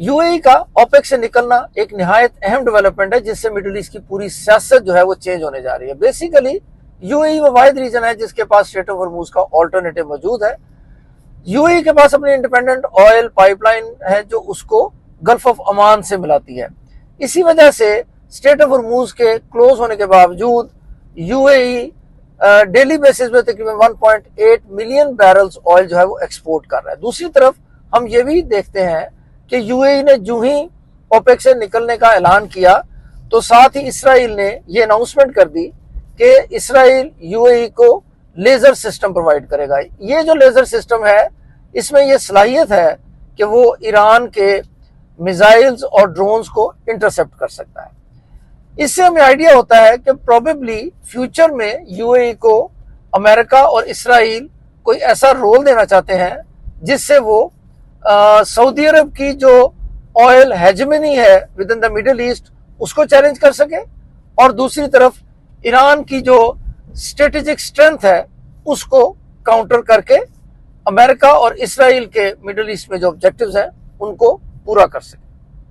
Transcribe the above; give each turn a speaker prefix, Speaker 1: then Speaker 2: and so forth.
Speaker 1: UAE का OPEC से निकलना एक निहायत अहम डेवलपमेंट है, जिससे मिडिल ईस्ट की पूरी सियासत जो है वो चेंज होने जा रही है। बेसिकली यूएई वो वाहिद रीजन है जिसके पास स्ट्रेट ऑफ हॉर्मूज का ऑल्टरनेटिव मौजूद है। यूएई के पास अपनी इंडिपेंडेंट ऑयल पाइपलाइन है जो उसको गल्फ ऑफ अमान से मिलाती है। इसी वजह से स्ट्रेट ऑफ हॉर्मूज के क्लोज होने के बावजूद यूएई डेली बेसिस में तकरीबन 1.8 मिलियन बैरल्स ऑयल जो है वो एक्सपोर्ट कर रहा है। दूसरी तरफ हम ये भी देखते हैं कि यूएई ने जो ही ओपेक से निकलने का ऐलान किया तो साथ ही इसराइल ने ये अनाउंसमेंट कर दी कि इसराइल यूएई को लेजर सिस्टम प्रोवाइड करेगा। ये जो लेजर सिस्टम है इसमें यह सलाहियत है कि वो ईरान के मिसाइल्स और ड्रोन्स को इंटरसेप्ट कर सकता है। इससे हमें आइडिया होता है कि प्रोबेबली फ्यूचर में यूएई को अमेरिका और इसराइल कोई ऐसा रोल देना चाहते हैं जिससे वो सऊदी अरब की जो ऑयल हेजेमनी है with in the middle east उसको चैलेंज कर सके, और दूसरी तरफ ईरान की जो स्ट्रेटेजिक स्ट्रेंथ है उसको काउंटर करके अमेरिका और इसराइल के मिडिल ईस्ट में जो ऑब्जेक्टिव्स हैं उनको पूरा कर सके।